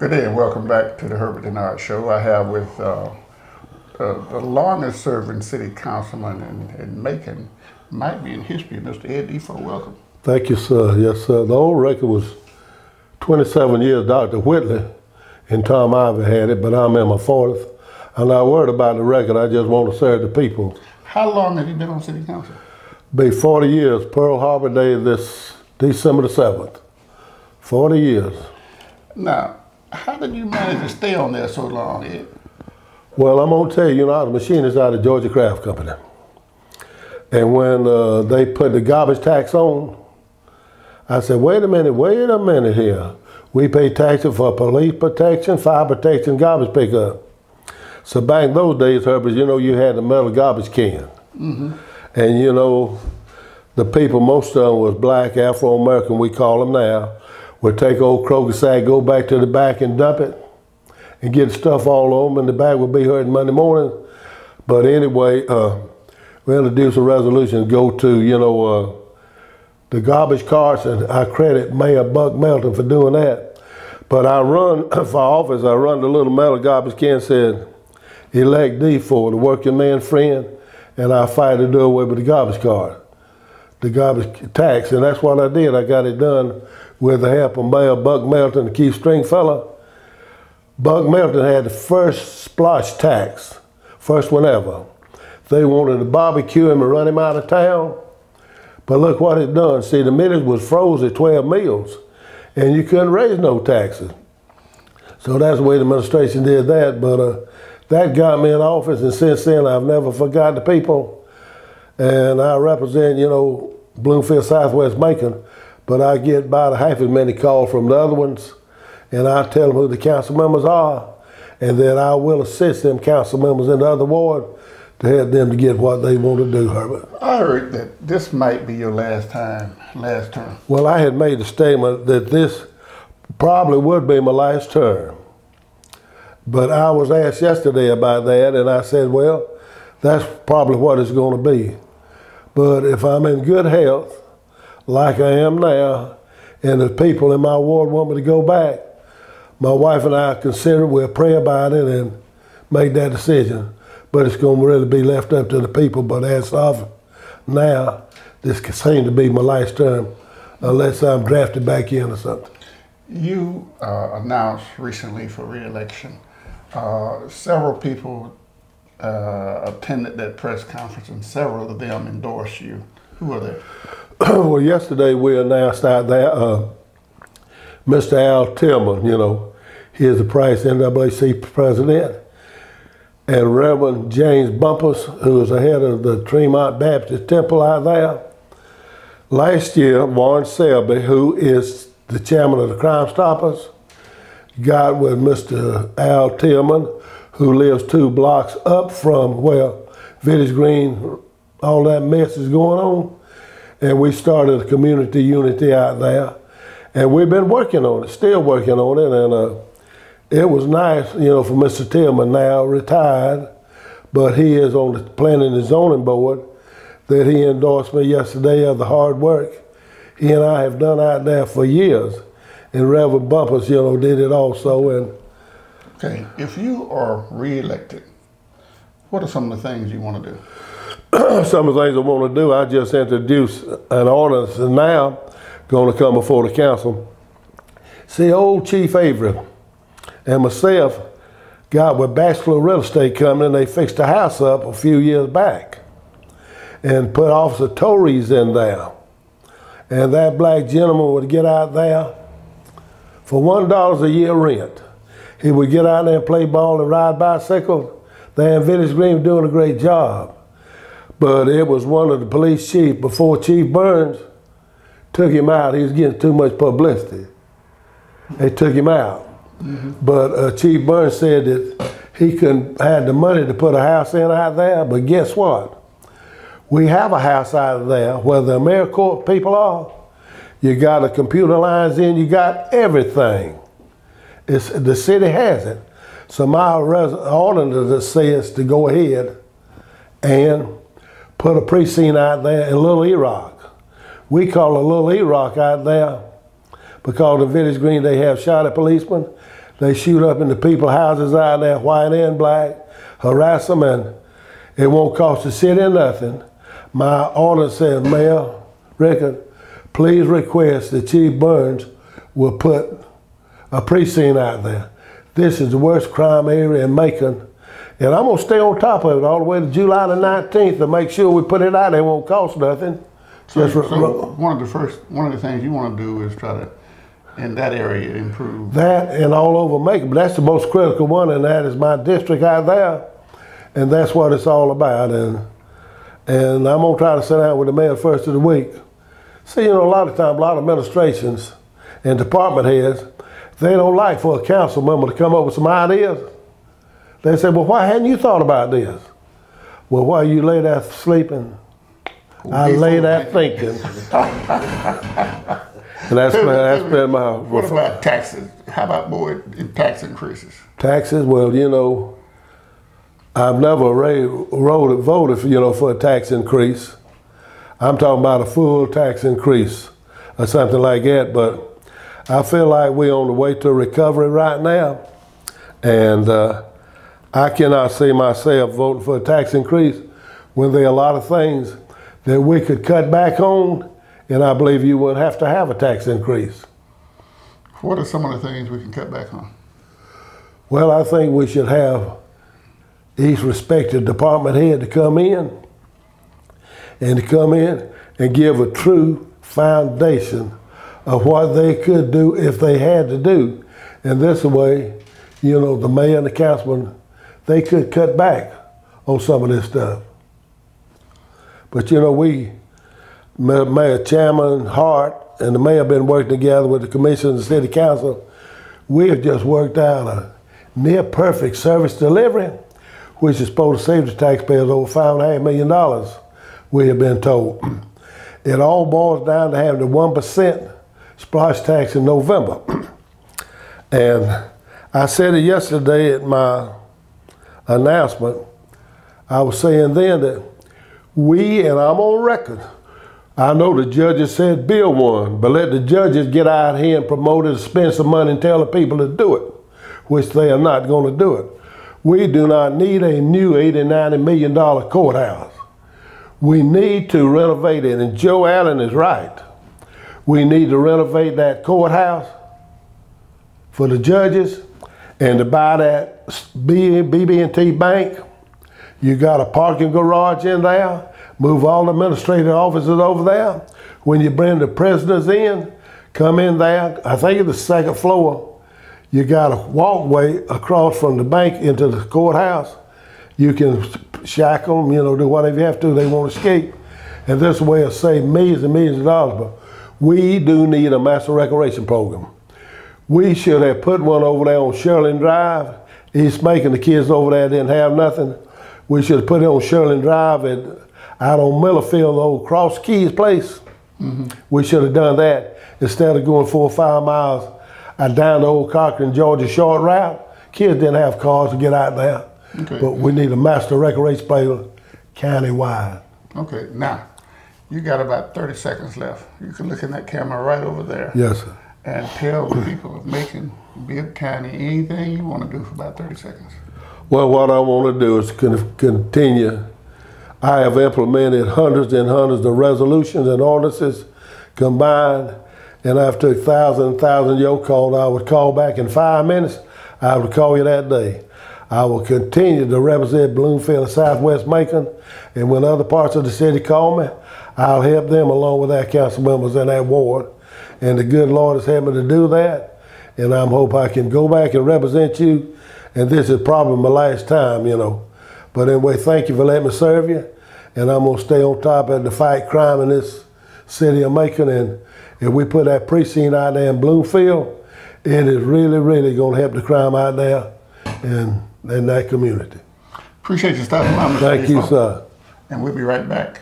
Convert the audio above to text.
Good day and welcome back to the Herbert Dennard Show. I have with the longest serving city councilman in Macon, might be in history, Mr. Ed DeFore. Welcome. Thank you, sir. Yes, sir. The old record was 27 years. Dr. Whitley and Tom Ivey had it, but I'm in my 40th. I'm not worried about the record. I just want to serve the people. How long have you been on city council? Be 40 years. Pearl Harbor Day this December the 7th. 40 years. Now, how did you manage to stay on there so long, Ed? Well, I'm going to tell you, the machine is out of Georgia Craft Company. And when they put the garbage tax on, I said, wait a minute here. We pay taxes for police protection, fire protection, garbage pickup. So back in those days, Herbert, you had the metal garbage can. Mm-hmm. And the people, most of them was black, Afro-American, we call them now, would take old Kroger sack, go back to the back and dump it and get stuff all over them, and the bag would be hurting Monday morning. But anyway, we introduced a resolution to go to, the garbage carts, and I credit Mayor Buck Melton for doing that. But I run for office, I run the little metal garbage can, said, elect DeFore, the working man friend, and I fight to do away with the garbage cart, the garbage tax, and that's what I did. I got it done with the help of Mayor Buck Melton, the Keith Stringfellow. Buck Melton had the first splash tax, first one ever. They wanted to barbecue him and run him out of town, but look what it done. See, the millage was froze at 12 mills, and you couldn't raise no taxes. So that's the way the administration did that, but that got me in office, and since then I've never forgot the people. And I represent, Bloomfield, Southwest Macon, but I get about half as many calls from the other ones, and I tell them who the council members are, and then I will assist them council members in the other ward to help them to get what they want to do, Herbert. I heard that this might be your last term. Well, I had made a statement that this probably would be my last term. But I was asked yesterday about that, and I said, well, that's probably what it's going to be. But if I'm in good health, like I am now, and the people in my ward want me to go back, my wife and I consider, we'll pray about it and make that decision. But it's going to really be left up to the people. But as of now, this could seem to be my last term, unless I'm drafted back in or something. You announced recently for re-election. Several people attended that press conference, and several of them endorsed you. Who are they? Well, yesterday we announced out there Mr. Al Tillman, he is the Price NAACP president, and Reverend James Bumpus, who is the head of the Tremont Baptist Temple out there. Last year, Warren Selby, who is the chairman of the Crime Stoppers, got with Mr. Al Tillman, who lives 2 blocks up from where Village Green, all that mess is going on. And we started a community unity out there. And we've been working on it, still working on it. And it was nice, for Mr. Tillman, now retired, but he is on the Planning and Zoning Board, that he endorsed me yesterday of the hard work he and I have done out there for years. And Reverend Bumpus, did it also. And okay, if you are re-elected, what are some of the things you want to do? Some of the things I want to do, I just introduced an ordinance, and now going to come before the council. See, old Chief Avery and myself got with Bachelor Real Estate Company, and they fixed the house up a few years back and put Officer Torres in there. And that black gentleman would get out there for $1 a year rent. He would get out there and play ball and ride bicycles. There in Village Green was doing a great job. But it was one of the police chiefs, before Chief Burns took him out, he was getting too much publicity. They took him out. Mm-hmm. But Chief Burns said that he couldn't have the money to put a house in out there, but guess what? We have a house out there where the AmeriCorps people are. You got the computer lines in, you got everything. The city has it. So my ordinance says to go ahead and put a precinct out there in Little E-Rock. We call it Little E-Rock out there because in Village Green they have shotty policemen. They shoot up into people's houses out there, white and black, harass them, and it won't cost the city nothing. My order says, Mayor Rickard, please request that Chief Burns will put a precinct out there. This is the worst crime area in Macon. And I'm gonna stay on top of it all the way to July the 19th to make sure we put it out there. It won't cost nothing. So one of the things you want to do is try to, in that area, improve. That and all over Macon, but that's the most critical one, and that is my district out there. And that's what it's all about. And I'm gonna try to sit down with the mayor first of the week. See, a lot of times, a lot of administrations and department heads, they don't like for a council member to come up with some ideas. They say, well, why hadn't you thought about this? Well, while you lay there sleeping, I lay there thinking. And that's been my... What about taxes? How about more in tax increases? Taxes, well, I've never voted for a tax increase. I'm talking about a full tax increase or something like that, but I feel like we're on the way to recovery right now, and I cannot see myself voting for a tax increase when there are a lot of things that we could cut back on, and I believe you wouldn't have to have a tax increase. What are some of the things we can cut back on? Well, I think we should have each respective department head to come in and give a true foundation of what they could do if they had to do. And this way, the mayor and the councilman, they could cut back on some of this stuff. But Mayor Chairman Hart and the mayor have been working together with the commission and the city council. We have just worked out a near perfect service delivery, which is supposed to save the taxpayers over $5.5 million, we have been told. It all boils down to having the 1% splash tax in November. And I said it yesterday at my announcement. I was saying then that and I'm on record, I know the judges said bill one, but let the judges get out here and promote it, spend some money and tell the people to do it, which they are not going to do it. We do not need a new $80, $90 million courthouse. We need to renovate it, and Joe Allen is right. We need to renovate that courthouse for the judges and to buy that BB&T bank. You got a parking garage in there, move all the administrative offices over there. When you bring the prisoners in, come in there, I think it's the second floor, you got a walkway across from the bank into the courthouse. You can shackle them, do whatever you have to, they won't escape. And this way will save millions and millions of dollars. But we do need a master recreation program. We should have put one over there on Sherlin Drive. East Macon, the kids over there didn't have nothing. We should have put it on Sherlin Drive out on Millerfield, the old Cross Keys place. Mm-hmm. We should have done that instead of going 4 or 5 miles down the old Cochran, Georgia short route. Kids didn't have cars to get out there. Okay. But we need a master recreation program county-wide. Okay, now, you got about 30 seconds left. You can look in that camera right over there. Yes, sir. And tell the people of Macon, Bibb County, anything you want to do for about 30 seconds. Well, what I want to do is continue. I have implemented hundreds and hundreds of resolutions and ordinances combined, and I've took thousands and thousands of your calls. I would call back in 5 minutes. I would call you that day. I will continue to represent Bloomfield and Southwest Macon, and when other parts of the city call me, I'll help them along with our council members in that ward. And the good Lord has helped me to do that, and I hope I can go back and represent you, and this is probably my last time, But anyway, thank you for letting me serve you, and I'm going to stay on top of the fight crime in this city of Macon, and if we put that precinct out there in Bloomfield, it is really, really going to help the crime out there and in that community. Appreciate you stopping by. Thank you, sir. And we'll be right back.